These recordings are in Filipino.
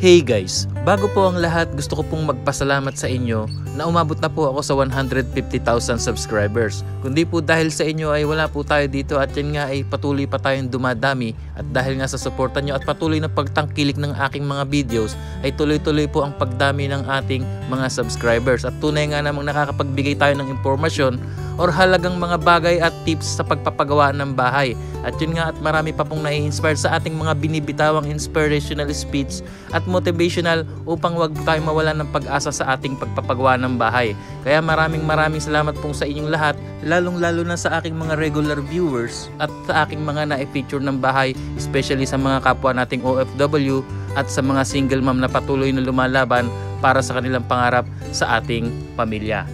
Hey guys, bago po ang lahat gusto ko pong magpasalamat sa inyo na umabot na po ako sa 150,000 subscribers. Kundi po dahil sa inyo ay wala po tayo dito at yan nga ay patuloy pa tayong dumadami at dahil nga sa suporta nyo at patuloy na pagtangkilik ng aking mga videos ay tuloy-tuloy po ang pagdami ng ating mga subscribers at tunay nga namang nakakapagbigay tayo ng impormasyon or halagang mga bagay at tips sa pagpapagawa ng bahay. At yun nga at marami pa pong nai-inspire sa ating mga binibitawang inspirational speech at motivational upang wag tayo mawala ng pag-asa sa ating pagpapagawa ng bahay. Kaya maraming salamat pong sa inyong lahat, lalong-lalo na sa aking mga regular viewers at sa aking mga na-feature ng bahay, especially sa mga kapwa nating OFW at sa mga single mom na patuloy na lumalaban para sa kanilang pangarap sa ating pamilya.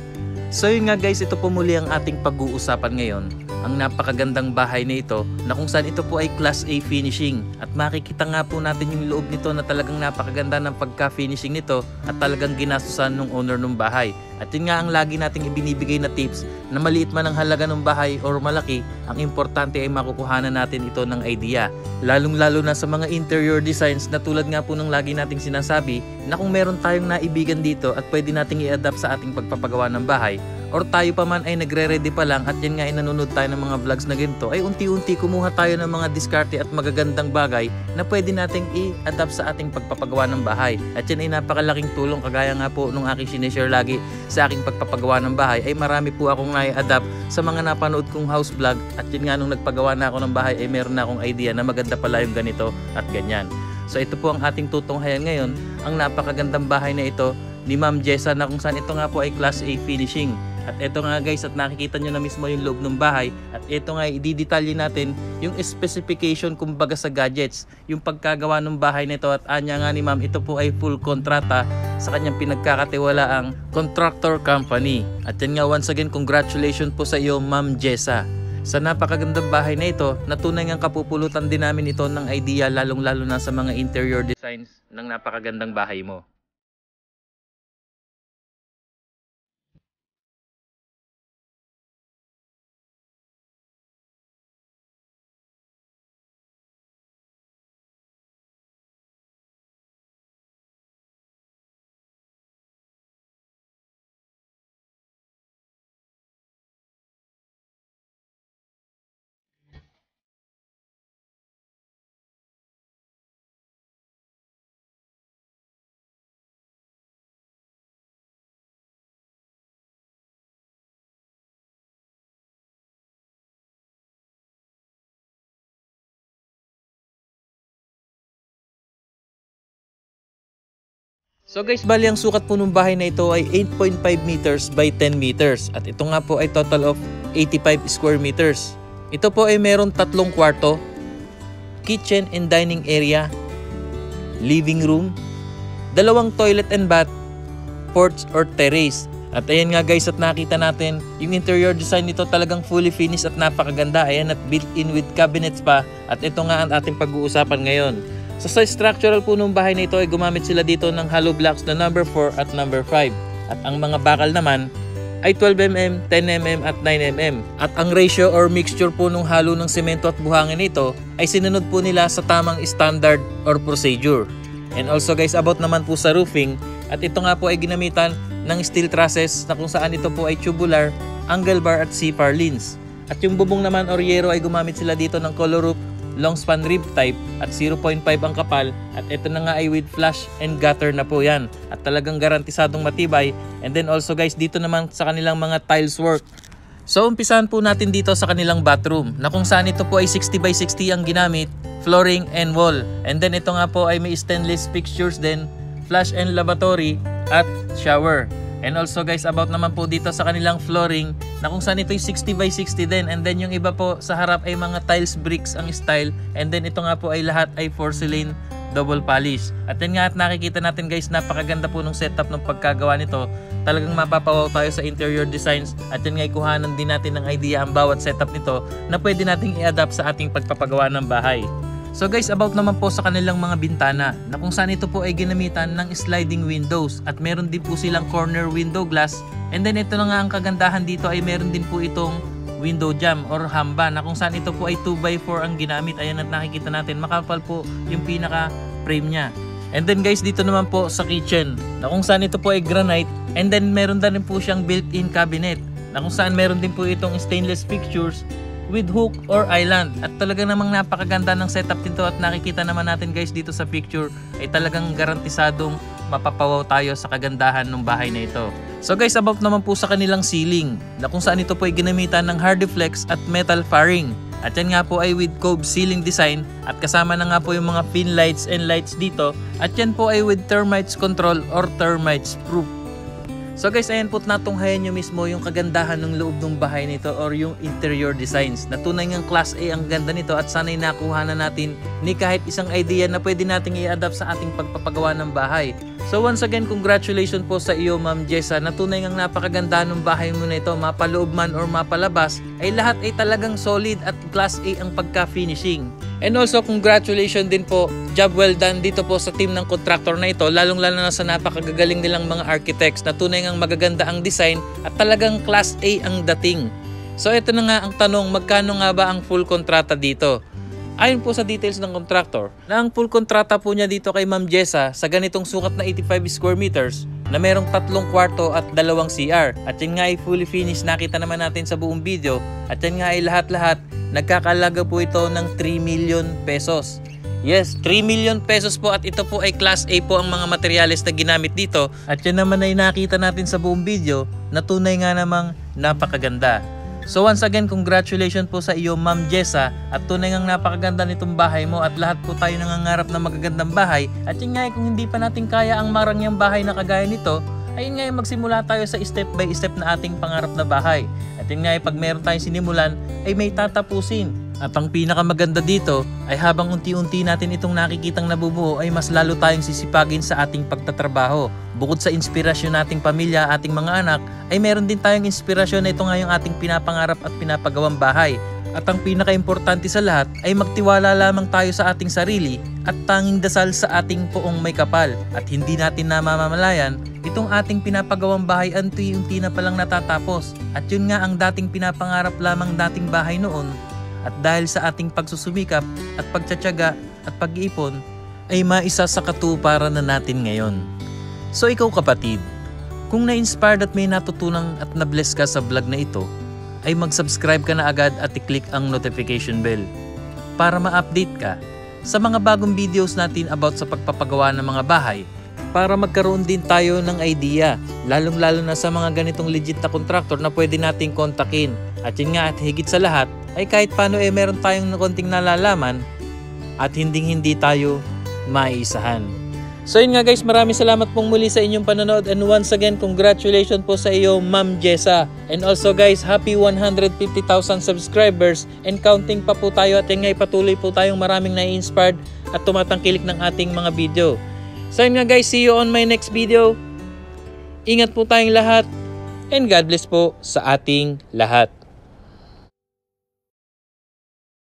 So yun nga guys, ito po muli ang ating pag-uusapan ngayon. Ang napakagandang bahay na ito na kung saan ito po ay Class A finishing. At makikita nga po natin yung loob nito na talagang napakaganda ng pagka-finishing nito at talagang ginastusan ng owner ng bahay. At yun nga ang lagi nating ibinibigay na tips na maliit man ang halaga ng bahay or malaki, ang importante ay makukuhanan natin ito ng idea. Lalong-lalo na sa mga interior designs na tulad nga po ng lagi nating sinasabi na kung meron tayong naibigan dito at pwede nating i-adapt sa ating pagpapagawa ng bahay, or tayo pa man ay nagre-ready pa lang at yan nga ay nanonood tayo ng mga vlogs na ganito, ay unti-unti kumuha tayo ng mga diskarte at magagandang bagay na pwede nating i-adapt sa ating pagpapagawa ng bahay. At yan ay napakalaking tulong, kagaya nga po nung aking sinishare lagi sa aking pagpapagawa ng bahay ay marami po akong nai-adapt sa mga napanood kong house vlog at yun nga nung nagpagawa na ako ng bahay ay meron na akong idea na maganda pala yung ganito at ganyan. So ito po ang ating tutunghayan ngayon, ang napakagandang bahay na ito ni Ma'am Jessa na kung saan ito nga po ay Class A finishing. At ito nga guys, at nakikita nyo na mismo yung loob ng bahay. At ito nga, i-detalye natin yung specification kumbaga sa gadgets, yung pagkagawa ng bahay nito. At anya nga ni ma'am, ito po ay full kontrata sa kanyang pinagkakatiwalaang contractor company. At yan nga, once again, congratulations po sa iyo Ma'am Jessa sa napakagandang bahay na ito, na tunay ngang kapupulutan din namin ito ng idea, lalong-lalo na sa mga interior designs ng napakagandang bahay mo. So guys, bali ang sukat po ng bahay na ito ay 8.5 meters by 10 meters. At ito nga po ay total of 85 square meters. Ito po ay meron 3 kwarto, kitchen and dining area, living room, 2 toilet and bath, porch or terrace. At ayan nga guys, at nakita natin yung interior design nito talagang fully finished at napakaganda. Ayan, at built-in with cabinets pa. At ito nga ang ating pag-uusapan ngayon. So sa structural po ng bahay na ito ay gumamit sila dito ng hollow blocks na number 4 at number 5. At ang mga bakal naman ay 12mm, 10mm at 9mm. At ang ratio or mixture po ng halo ng semento at buhangin nito ay sinunod po nila sa tamang standard or procedure. And also guys, about naman po sa roofing, at ito nga po ay ginamitan ng steel trusses na kung saan ito po ay tubular, angle bar at C-par lins. At yung bubong naman or yero ay gumamit sila dito ng color roof, long span rib type at 0.5 ang kapal. At ito na nga ay with flush and gutter na po yan. At talagang garantisadong matibay. And then also guys, dito naman sa kanilang mga tiles work. So umpisahan po natin dito sa kanilang bathroom na kung saan ito po ay 60 by 60 ang ginamit, flooring and wall. And then ito nga po ay may stainless fixtures din, flush and lavatory at shower. And also guys, about naman po dito sa kanilang flooring na kung saan ito ay 60 by 60 din. And then yung iba po sa harap ay mga tiles bricks ang style. And then ito nga po ay lahat ay porcelain double polish. At yan nga, at nakikita natin guys, napakaganda po ng setup ng pagkagawa nito. Talagang mapapawaw tayo sa interior designs. At yan nga, ikuhanan din natin ng idea ang bawat setup nito na pwede nating i-adapt sa ating pagpapagawa ng bahay. So guys, about naman po sa kanilang mga bintana na kung saan ito po ay ginamitan ng sliding windows at meron din po silang corner window glass. And then ito na nga ang kagandahan dito ay meron din po itong window jamb or hamba na kung saan ito po ay 2x4 ang ginamit. Ayan, at nakikita natin makapal po yung pinaka frame niya. And then guys, dito naman po sa kitchen, na kung saan ito po ay granite. And then meron din po siyang built-in cabinet, na kung saan meron din po itong stainless fixtures with hook or island. At talaga namang napakaganda ng setup nito, at nakikita naman natin guys dito sa picture ay talagang garantisadong mapapawaw tayo sa kagandahan ng bahay na ito. So guys, about naman po sa kanilang ceiling, na kung saan ito po ay ginamitan ng Hardiflex at metal faring. At yan nga po ay with cove ceiling design, at kasama na nga po yung mga pin lights and lights dito. At yan po ay with termites control or termites proof. So guys, ayan po natunghayan nyo mismo yung kagandahan ng loob ng bahay nito or yung interior designs. Na tunay ngang class A ang ganda nito, at sana'y nakuha na natin ni kahit isang idea na pwede nating i-adapt sa ating pagpapagawa ng bahay. So once again, congratulations po sa iyo Ma'am Jessa, na tunay ngang napakaganda ng bahay mo na ito, mapaloob man or mapalabas, ay lahat ay talagang solid at class A ang pagka-finishing. And also congratulations din po, job well done dito po sa team ng contractor na ito, lalong-lalo na sa napakagagaling nilang mga architects, na tunay ngang magaganda ang design at talagang class A ang dating. So ito na nga ang tanong, magkano nga ba ang full kontrata dito? Ayon po sa details ng contractor, na ang full kontrata po niya dito kay Ma'am Jessa sa ganitong sukat na 85 square meters, na merong 3 kwarto at 2 CR. At yan nga ay fully finished, nakita naman natin sa buong video. At yan nga ay lahat-lahat, nagkakalaga po ito ng 3 million pesos. Yes, 3 million pesos po, at ito po ay class A po ang mga materyales na ginamit dito. At yan naman ay nakita natin sa buong video na tunay nga namang napakaganda. So once again, congratulations po sa iyo Ma'am Jessa, at tunay ngang napakaganda nitong bahay mo, at lahat po tayo nangangarap na magagandang bahay. At yun nga, kung hindi pa natin kaya ang marangyang bahay na kagaya nito, ayun nga, magsimula tayo sa step by step na ating pangarap na bahay. At yun nga, pag meron tayong sinimulan ay may tatapusin. At ang pinakamaganda dito ay habang unti-unti natin itong nakikitang nabubuo, ay mas lalo tayong sisipagin sa ating pagtatrabaho. Bukod sa inspirasyon nating pamilya, ating mga anak, ay meron din tayong inspirasyon na ito nga yung ating pinapangarap at pinapagawang bahay. At ang pinaka-importante sa lahat ay magtiwala lamang tayo sa ating sarili at tanging dasal sa ating poong may kapal. At hindi natin namamalayan, itong ating pinapagawang bahay unti-unti na palang natatapos. At yun nga ang dating pinapangarap lamang dating bahay noon. At dahil sa ating pagsusumikap at pagtsatsaga at pag-iipon, ay maisa sa katuparan na natin ngayon. So ikaw kapatid, kung na-inspired at may natutunan at na-bless ka sa vlog na ito, ay mag-subscribe ka na agad at i-click ang notification bell para ma-update ka sa mga bagong videos natin about sa pagpapagawa ng mga bahay, para magkaroon din tayo ng idea, lalong-lalo na sa mga ganitong legit na contractor na pwede nating kontakin. At yun nga, at higit sa lahat, ay kahit paano meron tayong konting nalalaman at hindi tayo maisahan. So yun nga guys, maraming salamat pong muli sa inyong panonood, and once again, congratulations po sa iyo Ma'am Jessa. And also guys, happy 150,000 subscribers and counting pa po tayo, at yun nga, patuloy po tayong maraming na-inspired at tumatangkilik ng ating mga video. So yun nga guys, see you on my next video. Ingat po tayong lahat, and God bless po sa ating lahat.